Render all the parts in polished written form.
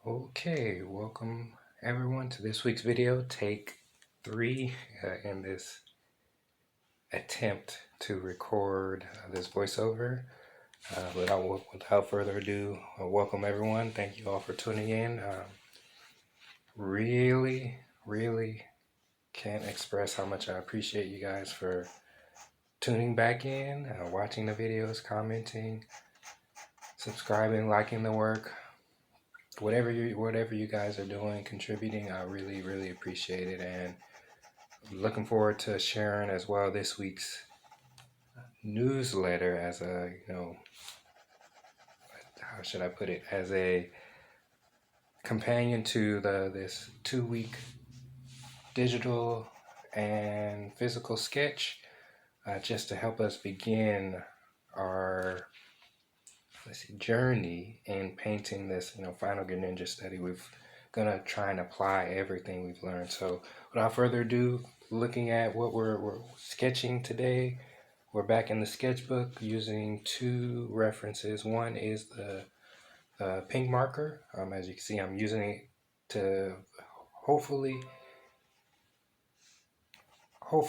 Okay, welcome everyone to this week's video, take 3 in this attempt to record this voiceover. Without further ado, welcome everyone. Thank you all for tuning in. Really can't express how much I appreciate you guys for tuning back in, watching the videos, commenting, subscribing, liking the work. Whatever you guys are doing, contributing, I really appreciate it, and looking forward to sharing as well this week's newsletter as a, how should I put it, as a companion to this 2-week digital and physical sketch, just to help us begin our journey in painting this final Greninja study. We're gonna try and apply everything we've learned. So without further ado, looking at what we're sketching today, we're back in the sketchbook using 2 references. One is the pink marker. As you can see, I'm using it to hopefully, how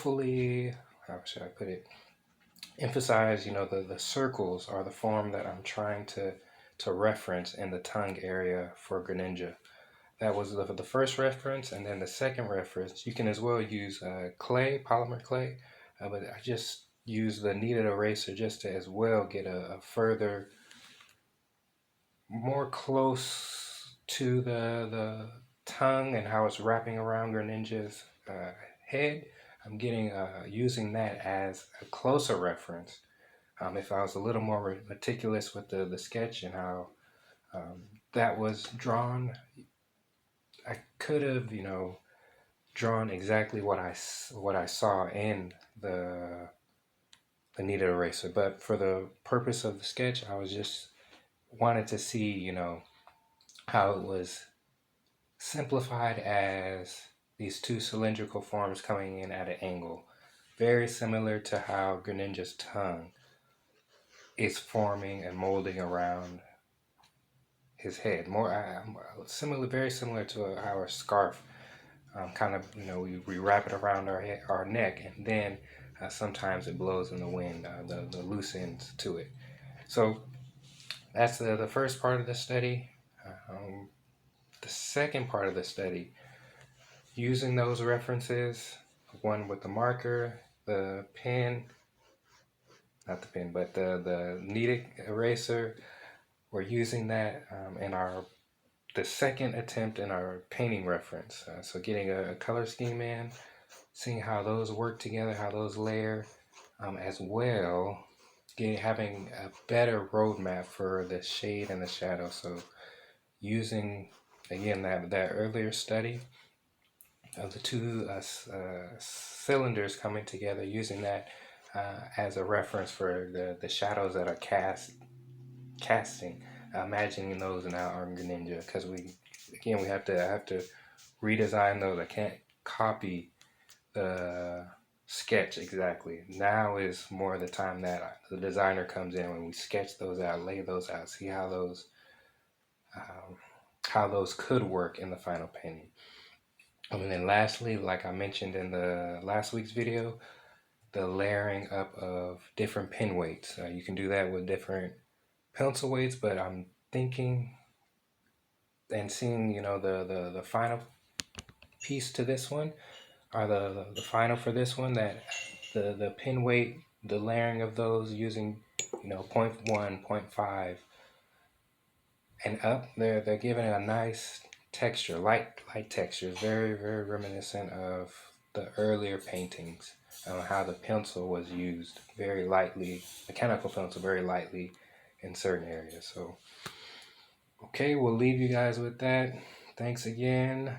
should I put it, emphasize, the circles are the form that I'm trying to reference in the tongue area for Greninja. That was the first reference, and then the second reference, you can as well use clay, polymer clay, but I just use the kneaded eraser just to as well get a further, more close to the tongue and how it's wrapping around Greninja's head. I'm getting using that as a closer reference. If I was a little more meticulous with the sketch and how that was drawn, I could have, drawn exactly what I saw in the kneaded eraser. But for the purpose of the sketch, I was just wanted to see, how it was simplified as these 2 cylindrical forms coming in at an angle, very similar to how Greninja's tongue is forming and molding around his head. Very similar to how a scarf kind of, we wrap it around our neck, and then sometimes it blows in the wind, the loose ends to it. So that's the first part of the study. The second part of the study, using those references, one with the marker, the pen, not the pen, but the kneaded eraser, we're using that in the second attempt in our painting reference. So getting a color scheme in, seeing how those work together, how those layer, as well having a better roadmap for the shade and the shadow. So using again that earlier study of the 2 cylinders coming together, using that as a reference for the shadows that are casting, imagining those in our Greninja, because we have to redesign those. I can't copy the sketch exactly. Now is more the time that the designer comes in, when we sketch those out, lay those out, see how those could work in the final painting. And then lastly, like I mentioned in the last week's video, the layering up of different pen weights. You can do that with different pencil weights, but I'm thinking and seeing, the final piece to this one, or the final for this one, that the pen weight, the layering of those using 0.1, 0.5 and up, they're giving it a nice texture, light texture, very reminiscent of the earlier paintings, how the pencil was used very lightly, mechanical pencil very lightly in certain areas. So okay, we'll leave you guys with that. Thanks again.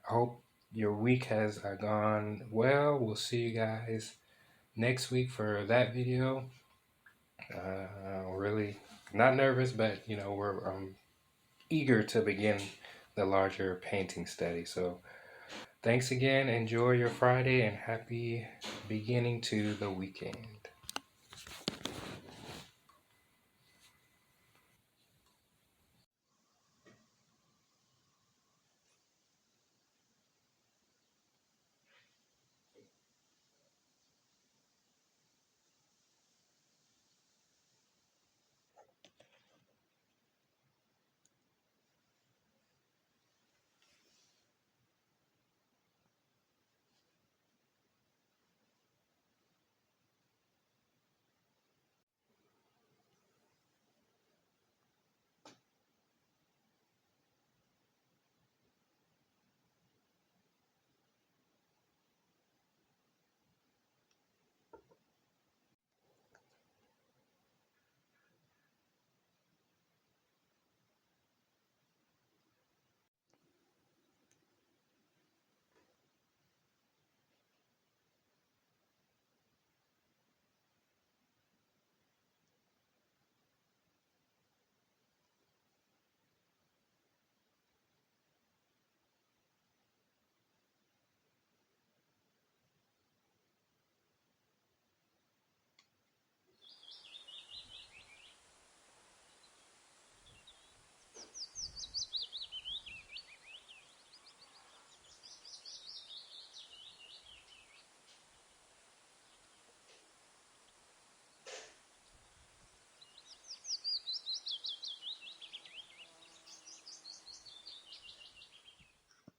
I hope your week has gone well. We'll see you guys next week for that video. Really not nervous, but we're eager to begin the larger painting study. So thanks again. Enjoy your Friday and happy beginning to the weekend.